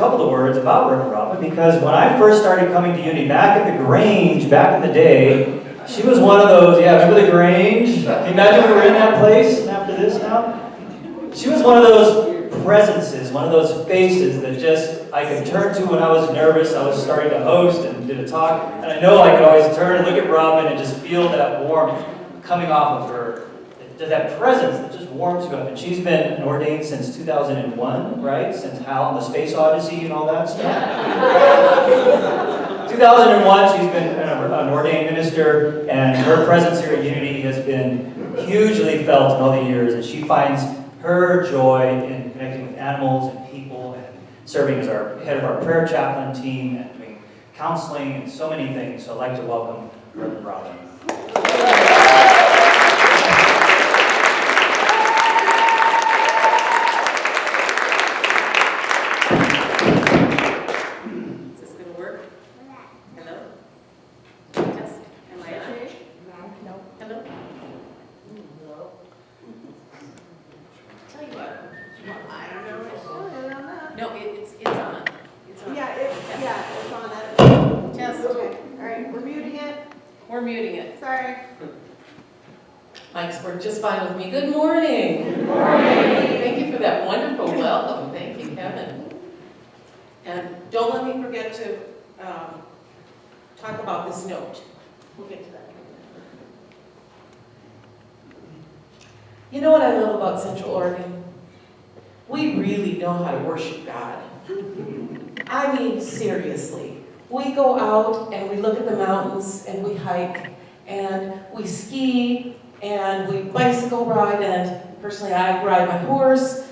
couple of words about Reverend Robin, because when I first started coming to Unity back at the Grange, back in the day, she was one of those, yeah, remember the Grange? Can you imagine we were in that place after this now? She was one of those presences, one of those faces that just I could turn to when I was nervous. I was starting to host and did a talk, and I know I could always turn and look at Robin and just feel that warmth coming off of her. That presence that just warms you up. And she's been ordained since 2001, right? Since Hal and the Space Odyssey and all that stuff. 2001, she's been an ordained minister, and her presence here at Unity has been hugely felt in all the years, and she finds her joy in connecting with animals and people and serving as our head of our prayer chaplain team and doing counseling and so many things. So I'd like to welcome Reverend Robin. Mics work just fine with me. Good morning. Good morning. Thank you for that wonderful welcome. Thank you, Kevin. And don't let me forget to talk about this note. We'll get to that. You know what I love about Central Oregon? We really know how to worship God. I mean, seriously. We go out and we look at the mountains and we hike and we ski and we bicycle ride, and personally I ride my horse.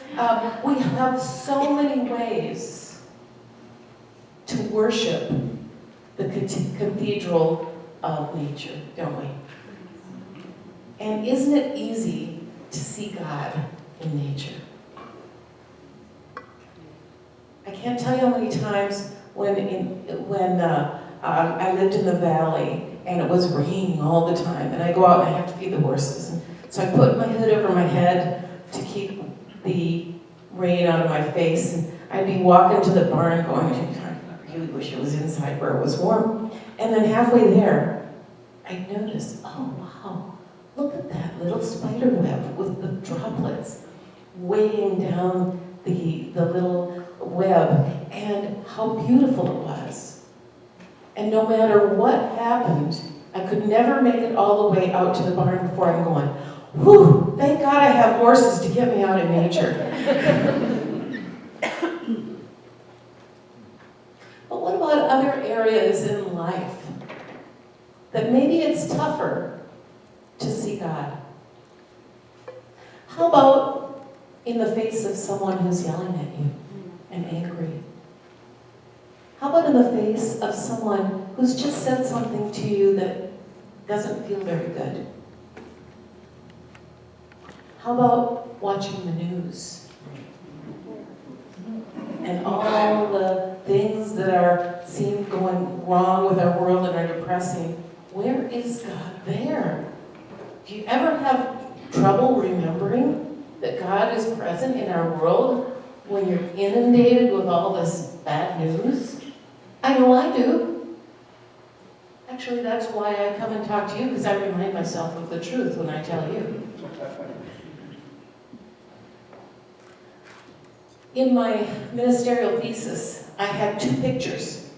We have so many ways to worship the cathedral of nature, don't we? And isn't it easy to see God in nature? I can't tell you how many times when I lived in the valley and it was raining all the time, and I go out and I have to feed the horses. And so I put my hood over my head to keep the rain out of my face, and I'd be walking to the barn going, I really wish it was inside where it was warm. And then halfway there, I'd notice, oh wow, look at that little spider web with the droplets weighing down the little web, and how beautiful it was. And no matter what happened, I could never make it all the way out to the barn before I'm going, whew, thank God I have horses to get me out in nature. But what about other areas in life that maybe it's tougher to see God? How about in the face of someone who's yelling at you and angry? How about in the face of someone who's just said something to you that doesn't feel very good? How about watching the news and all the things that seem going wrong with our world and are depressing? Where is God there? Do you ever have trouble remembering that God is present in our world when you're inundated with all this bad news? I know I do. Actually, that's why I come and talk to you, because I remind myself of the truth when I tell you. In my ministerial thesis, I had two pictures.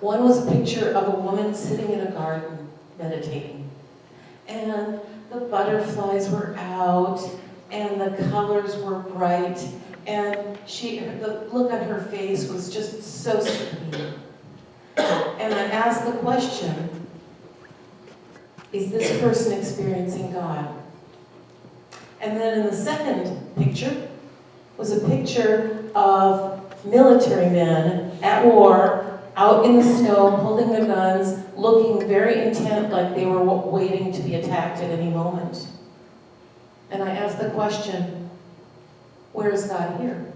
One was a picture of a woman sitting in a garden meditating. And the butterflies were out, and the colors were bright, and the look on her face was just so serene. And I asked the question, is this person experiencing God? And then in the second picture was a picture of military men at war, out in the snow, holding their guns, looking very intent, like they were waiting to be attacked at any moment. And I asked the question, where is God here?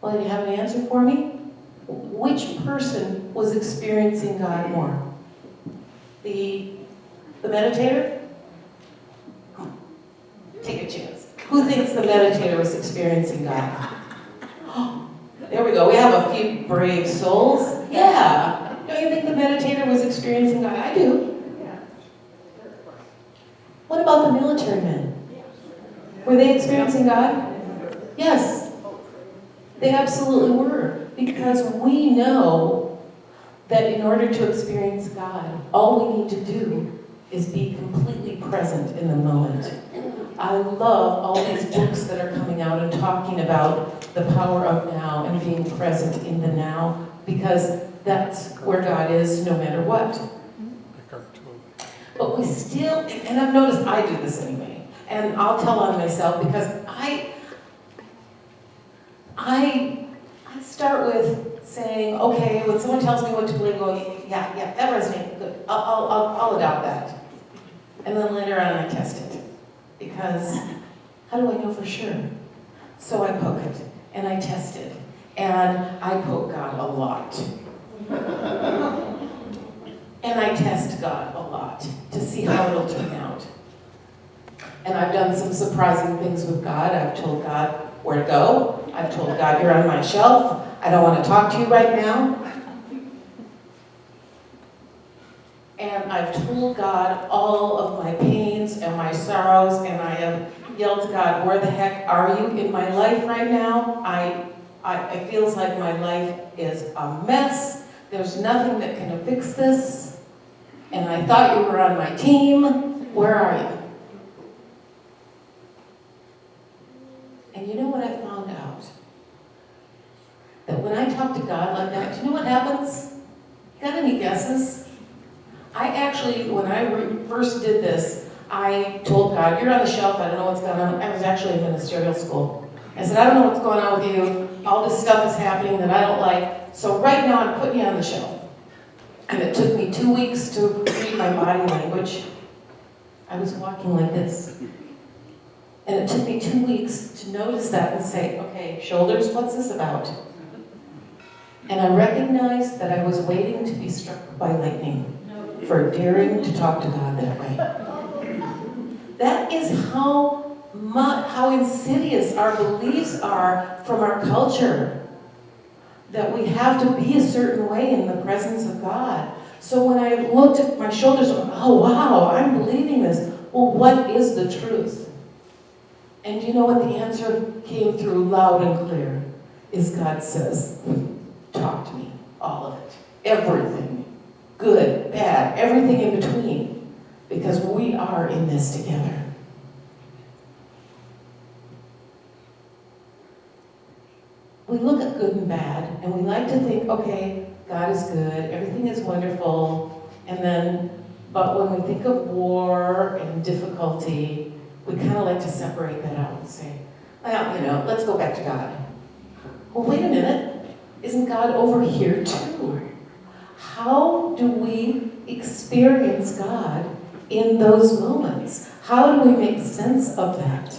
Well, did you have an answer for me? Which person was experiencing God more? The meditator? Take a chance. Who thinks the meditator was experiencing God? There we go. We have a few brave souls. Yeah. Don't you think the meditator was experiencing God? I do. What about the military men? Were they experiencing God? Yes. They absolutely were. Because we know that in order to experience God, all we need to do is be completely present in the moment. I love all these books that are coming out and talking about the power of now and being present in the now, because that's where God is no matter what. But we still, and I've noticed I do this anyway, and I'll tell on myself because I start with saying, okay, when someone tells me what to believe, go, yeah, that resonates, good. I'll adopt that. And then later on I test it. Because how do I know for sure? So I poke it, and I test it, and I poke God a lot. And I test God a lot to see how it'll turn out. And I've done some surprising things with God. I've told God where to go. I've told God, you're on my shelf. I don't want to talk to you right now. And I've told God all of my pains and my sorrows, and I have yelled to God, where the heck are you in my life right now? It feels like my life is a mess. There's nothing that can fix this. And I thought you were on my team. Where are you? And you know what I found out? That when I talk to God like that, do you know what happens? Got any guesses? I actually, when I first did this, I told God, you're on the shelf, I don't know what's going on. I was actually in ministerial school. I said, I don't know what's going on with you. All this stuff is happening that I don't like. So right now I'm putting you on the shelf. And it took me 2 weeks to read my body language. I was walking like this. And it took me 2 weeks to notice that and say, okay, shoulders, what's this about? And I recognized that I was waiting to be struck by lightning for daring to talk to God that way. That is how insidious our beliefs are from our culture. That we have to be a certain way in the presence of God. So when I looked at my shoulders, I went, oh wow, I'm believing this. Well, what is the truth? And do you know what the answer came through loud and clear? Is God says, talk to me, all of it, everything, good, bad, everything in between, because we are in this together. We look at good and bad, and we like to think, okay, God is good, everything is wonderful, but when we think of war and difficulty, we kind of like to separate that out and say, well, let's go back to God. Well, wait a minute, isn't God over here too? How do we experience God in those moments? How do we make sense of that?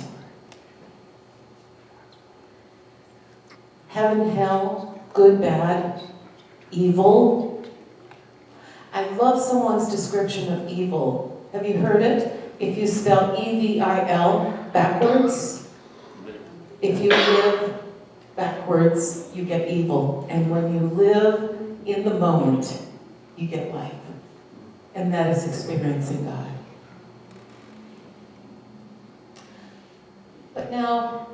Heaven, hell, good, bad, evil. I love someone's description of evil. Have you heard it? If you spell E-V-I-L backwards, if you live backwards, you get evil. And when you live in the moment, you get life. And that is experiencing God. But now,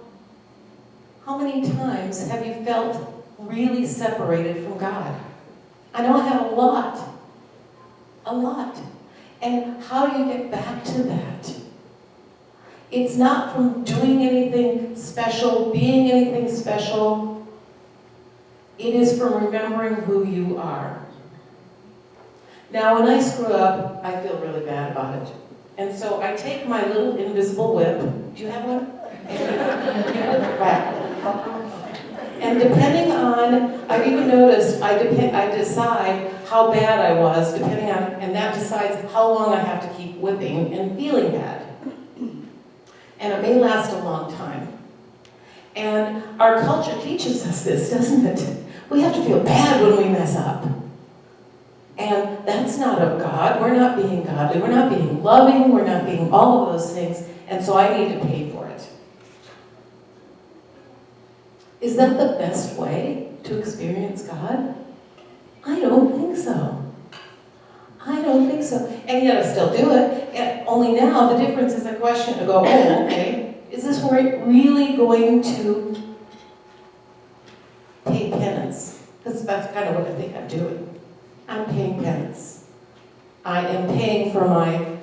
how many times have you felt really separated from God? I know I have a lot. A lot. And how do you get back to that? It's not from doing anything special, being anything special. It is from remembering who you are. Now, when I screw up, I feel really bad about it. And so I take my little invisible whip. Do you have one? And depending on, I've even noticed, I decide how bad I was, depending on, and that decides how long I have to keep whipping and feeling bad. And it may last a long time. And our culture teaches us this, doesn't it? We have to feel bad when we mess up. And that's not of God. We're not being godly. We're not being loving. We're not being all of those things. And so I need to pay for it. Is that the best way to experience God? I don't think so. I don't think so. And yet I still do it. And only now the difference is I question. I go, oh, okay. Is this really going to pay penance? Because that's kind of what I think I'm doing. I'm paying penance. I am paying for my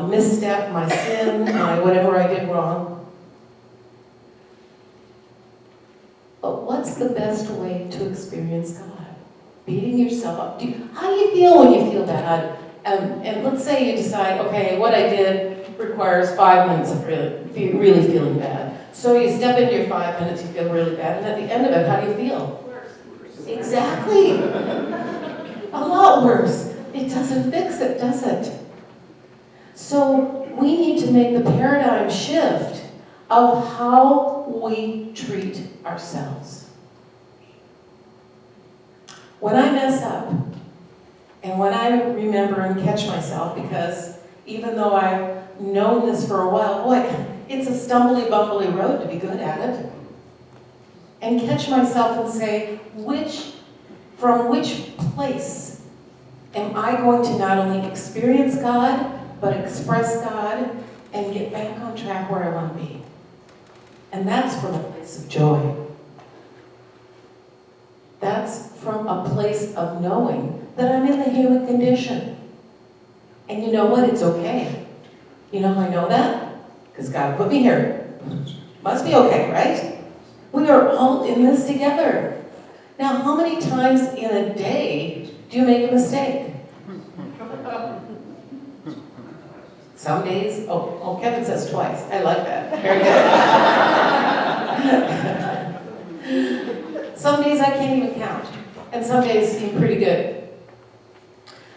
misstep, my sin, my whatever I did wrong. But what's the best way to experience God? Beating yourself up. How do you feel when you feel bad? And let's say you decide, okay, what I did requires 5 minutes of really feeling bad. So you step into your 5 minutes, you feel really bad, and at the end of it, how do you feel? Worse. Exactly. A lot worse. It doesn't fix it, does it? So we need to make the paradigm shift of how we treat ourselves. When I mess up, and when I remember and catch myself, because even though I've known this for a while, boy, it's a stumbly, bumbly road to be good at it. And catch myself and say, from which place am I going to not only experience God, but express God and get back on track where I want to be? And that's from a place of joy. That's from a place of knowing that I'm in the human condition. And you know what? It's okay. You know how I know that? Because God put me here. Must be okay, right? We are all in this together. Now, how many times in a day do you make a mistake? Some days, Kevin says twice. I like that. Very good. Some days I can't even count. And some days seem pretty good.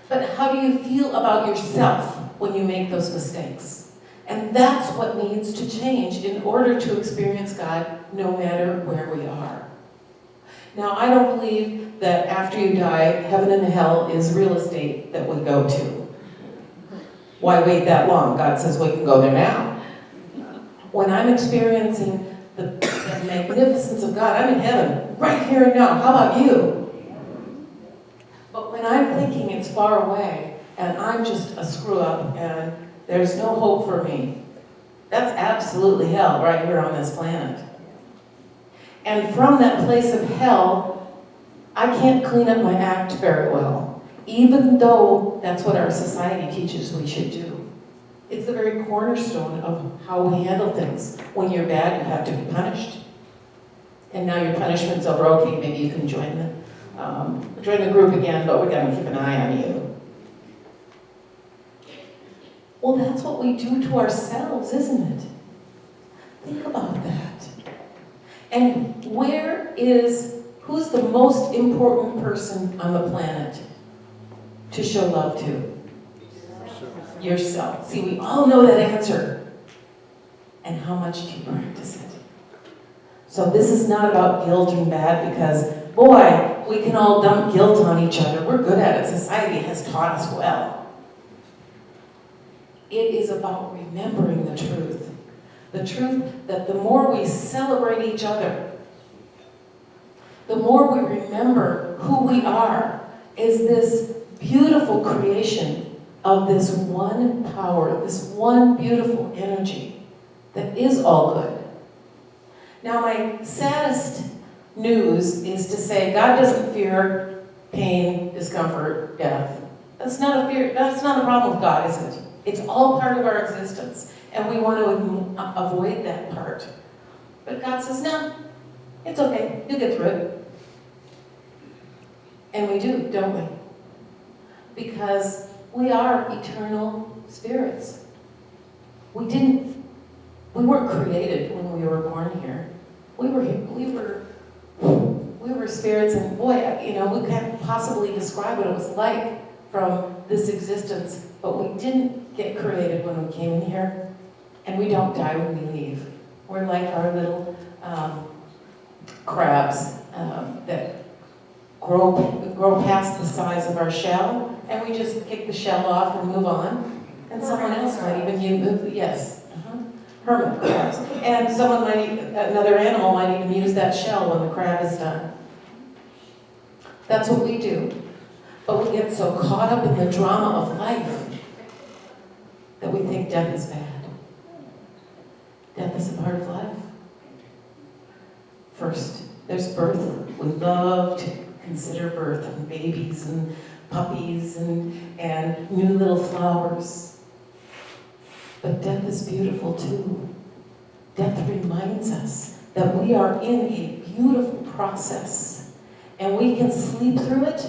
But how do you feel about yourself when you make those mistakes? And that's what needs to change in order to experience God no matter where we are. Now, I don't believe that after you die, heaven and hell is real estate that we go to. Why wait that long? God says we can go there now. When I'm experiencing the magnificence of God, I'm in heaven, right here and now. How about you? But when I'm thinking it's far away, and I'm just a screw-up, and there's no hope for me, that's absolutely hell right here on this planet. And from that place of hell, I can't clean up my act very well, even though that's what our society teaches we should do. It's the very cornerstone of how we handle things. When you're bad, you have to be punished. And now your punishment's over, okay, maybe you can join the group again, but we're going to keep an eye on you. Well, that's what we do to ourselves, isn't it? Think about that. And who's the most important person on the planet to show love to? Yourself. See, we all know that answer. And how much do you practice it? So this is not about guilt and bad, because, boy, we can all dump guilt on each other. We're good at it. Society has taught us well. It is about remembering the truth. The truth that the more we celebrate each other, the more we remember who we are, is this beautiful creation of this one power, this one beautiful energy that is all good. Now, my saddest news is to say God doesn't fear pain, discomfort, death. That's not a problem with God, is it? It's all part of our existence, and we want to avoid that part. But God says, no, it's okay, you get through it. And we do, don't we? Because we are eternal spirits. We weren't created when we were born here. We were spirits, and boy, we can't possibly describe what it was like from this existence, but we didn't get created when we came in here, and we don't die when we leave. We're like our little crabs that grow past the size of our shell, and we just kick the shell off and move on, and someone else might even move, yes, hermit crabs. And another animal might even use that shell when the crab is done. That's what we do. But we get so caught up in the drama of life that we think death is bad. Death is a part of life. First, there's birth. We love to consider birth and babies and puppies and new little flowers. But death is beautiful too. Death reminds us that we are in a beautiful process, and we can sleep through it,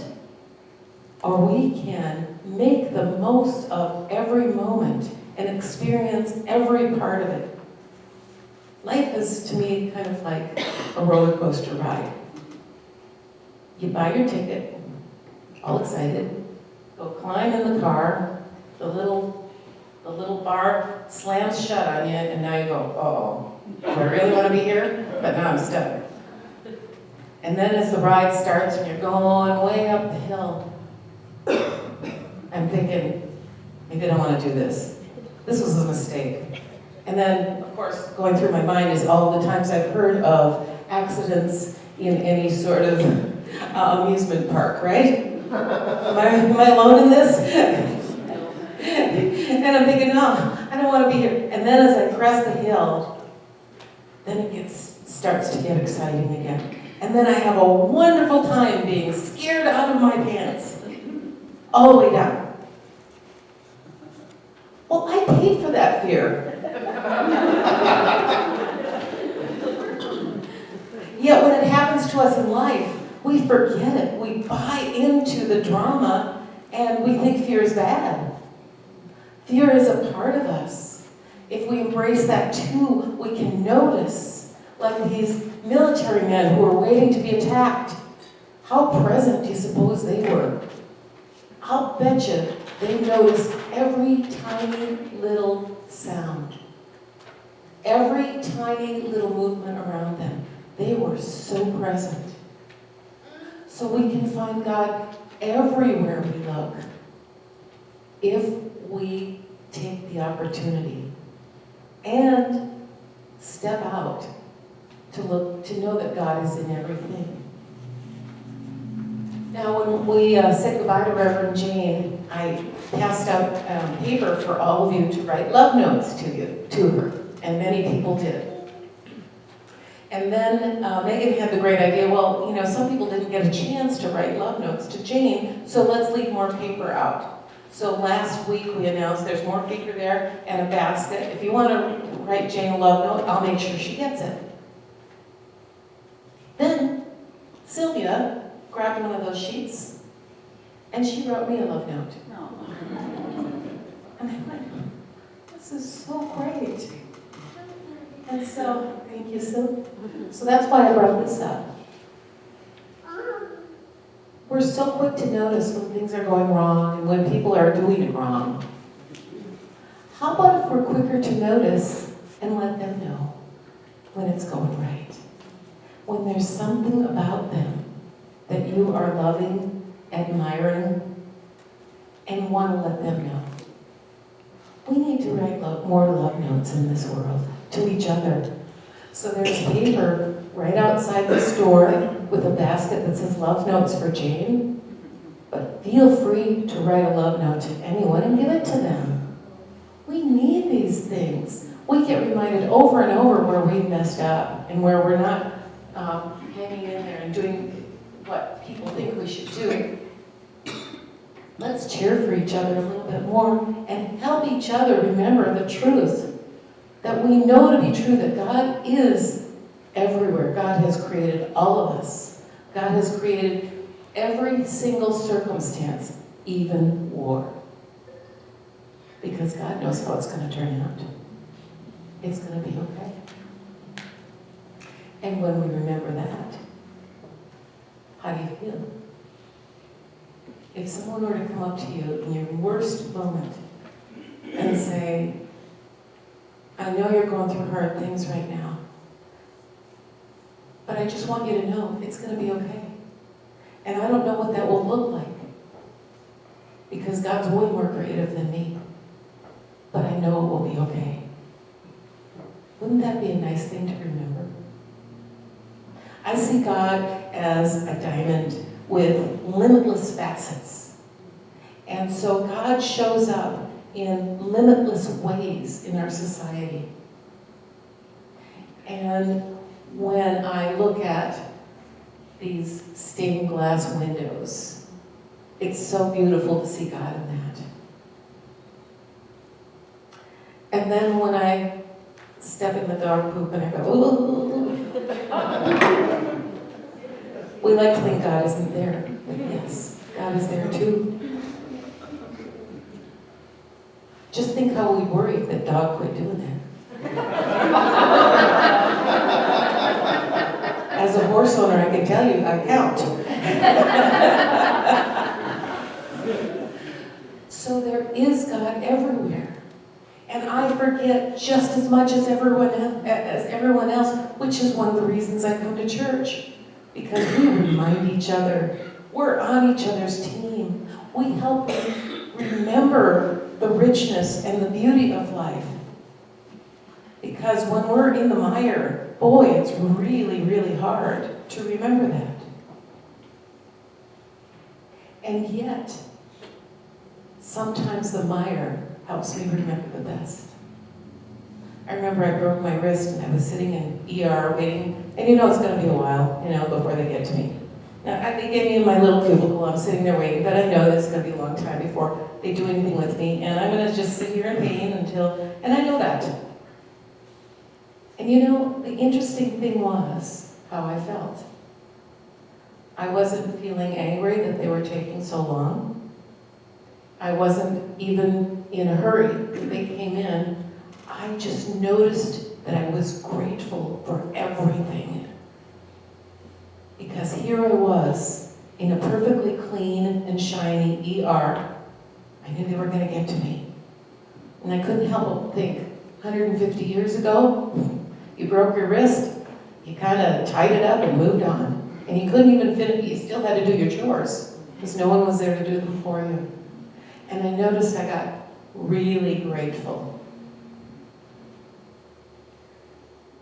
or we can make the most of every moment and experience every part of it. Life is, to me, kind of like a roller coaster ride. You buy your ticket, all excited, go climb in the car, the little bar slams shut on you, and now you go, uh-oh, do I really want to be here? But now I'm stuck. And then as the ride starts and you're going way up the hill, I'm thinking, maybe I don't want to do this. This was a mistake. And then, of course, going through my mind is all the times I've heard of accidents in any sort of amusement park, right? Am I alone in this? And I'm thinking, no, I don't want to be here. And then as I crest the hill, then it starts to get exciting again. And then I have a wonderful time being scared out of my pants, all the way down. Well, I paid for that fear. Yet when it happens to us in life, we forget it. We buy into the drama and we think fear is bad. Fear is a part of us. If we embrace that too, we can notice, like these military men who are waiting to be attacked. How present do you suppose they were? I'll bet you they noticed every tiny little sound. Every tiny little movement around them. They were so present. So we can find God everywhere we look if we take the opportunity and step out to look, to know that God is in everything. Now, when we said goodbye to Reverend Jane, I passed out paper for all of you to write love notes to her, and many people did. And then Megan had the great idea, well, some people didn't get a chance to write love notes to Jane, so let's leave more paper out. So last week we announced there's more paper there and a basket. If you want to write Jane a love note, I'll make sure she gets it. Then Sylvia grabbed one of those sheets and she wrote me a love note. And I'm like, this is so great. And so, thank you, Sylvia. So that's why I brought this up. We're so quick to notice when things are going wrong and when people are doing it wrong. How about if we're quicker to notice and let them know when it's going right? When there's something about them that you are loving, admiring, and want to let them know. We need to write more love notes in this world to each other. So there's paper right outside the store with a basket that says love notes for Jane. But feel free to write a love note to anyone and give it to them. We need these things. We get reminded over and over where we messed up and where we're not hanging in there and doing what people think we should do. Let's cheer for each other a little bit more and help each other remember the truth that we know to be true, that God is everywhere. God has created all of us. God has created every single circumstance, even war. Because God knows how it's going to turn out. It's going to be okay. And when we remember that, how do you feel? If someone were to come up to you in your worst moment and say, I know you're going through hard things right now, but I just want you to know it's going to be okay. And I don't know what that will look like, because God's way more creative than me, but I know it will be okay. Wouldn't that be a nice thing to remember? I see God as a diamond with limitless facets. And so God shows up in limitless ways in our society. And when I look at these stained glass windows, it's so beautiful to see God in that. And then when I step in the dog poop and I go, ooh, we like to think God isn't there, but yes, God is there too. Just think how we worry if that dog quit doing that. As a horse owner, I can tell you, I count. So there is God everywhere. And I forget just as much as everyone else, which is one of the reasons I come to church. Because we remind each other, we're on each other's team. We help remember the richness and the beauty of life. Because when we're in the mire, boy, it's really, really hard to remember that. And yet, sometimes the mire helps me remember the best. I remember I broke my wrist and I was sitting in ER waiting, and it's going to be a while, before they get to me. Now, they get me in my little cubicle, I'm sitting there waiting, but I know that it's going to be a long time before they do anything with me, and I'm going to just sit here in pain and I know that. And the interesting thing was how I felt. I wasn't feeling angry that they were taking so long. I wasn't even in a hurry. They came in. I just noticed that I was grateful for everything. Because here I was in a perfectly clean and shiny ER. I knew they were going to get to me. And I couldn't help but think, 150 years ago, you broke your wrist, you kind of tied it up and moved on. And you couldn't even finish, you still had to do your chores, because no one was there to do them for you. And I noticed I got really grateful.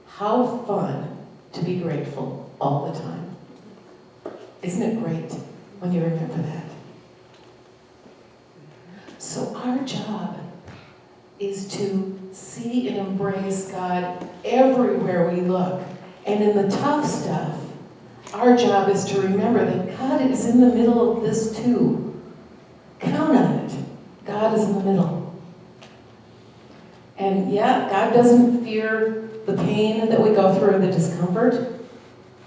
How fun to be grateful all the time. Isn't it great when you remember that? So our job is to see and embrace God everywhere we look. And in the tough stuff, our job is to remember that God is in the middle of this too. Count on it. God is in the middle. And yeah, God doesn't fear the pain that we go through or the discomfort.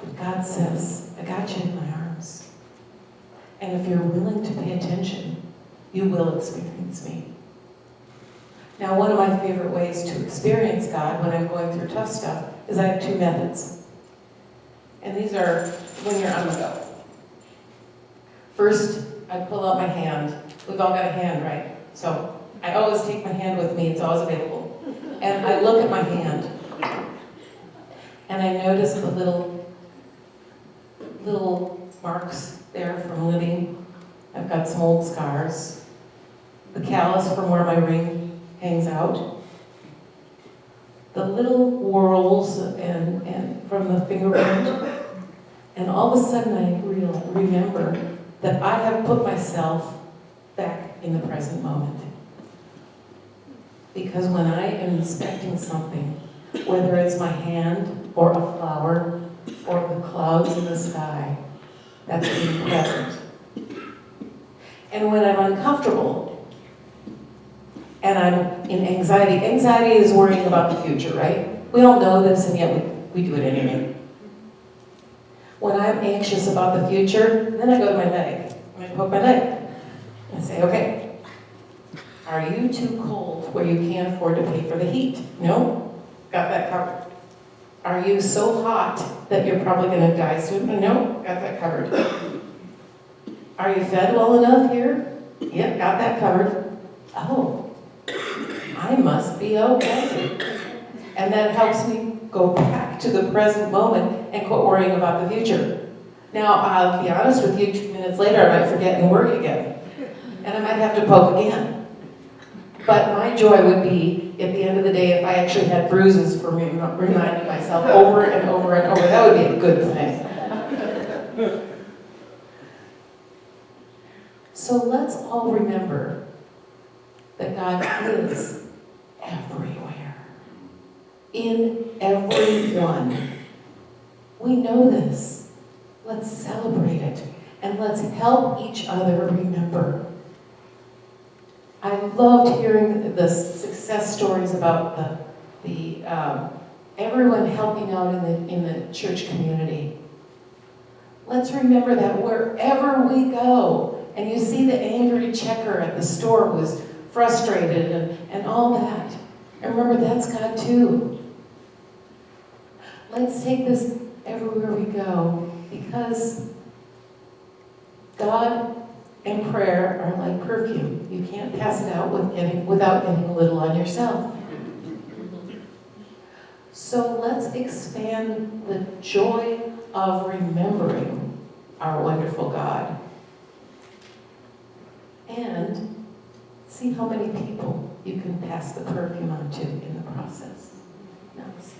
But God says, I got you in my arms. And if you're willing to pay attention, you will experience me. Now, one of my favorite ways to experience God when I'm going through tough stuff is I have two methods. And these are when you're on the go. First, I pull out my hand. We've all got a hand, right? So I always take my hand with me. It's always available. And I look at my hand. And I notice the little marks there from living. I've got some old scars. The callus from where my ring hangs out. The little whorls and from the fingerprint. And all of a sudden I remember that I have put myself back in the present moment. Because when I am inspecting something, whether it's my hand or a flower or the clouds in the sky, that's being present. And when I'm uncomfortable and I'm in anxiety, anxiety is worrying about the future, right? We all know this, and yet we do it anyway. When I'm anxious about the future, then I go to my leg, and I poke my leg. I say, okay, are you too cold where you can't afford to pay for the heat? No? Got that covered. Are you so hot that you're probably going to die soon? No? Got that covered. Are you fed well enough here? Yep, got that covered. Oh, I must be okay. And that helps me go back to the present moment and quit worrying about the future. Now, I'll be honest with you, 2 minutes later I might forget and worry again. And I might have to poke again. But my joy would be, at the end of the day, if I had actually had bruises for me, reminding myself over and over and over. That would be a good thing. So let's all remember that God is everywhere, in everyone. We know this. Let's celebrate it, and let's help each other remember. I loved hearing the success stories about the everyone helping out in the church community. Let's remember that wherever we go, and you see the angry checker at the store who's frustrated and all that, and remember that's God too. Let's take this everywhere we go, because God and prayer are like perfume. You can't pass it out without getting a little on yourself. So let's expand the joy of remembering our wonderful God. And see how many people you can pass the perfume on to in the process. Namaste.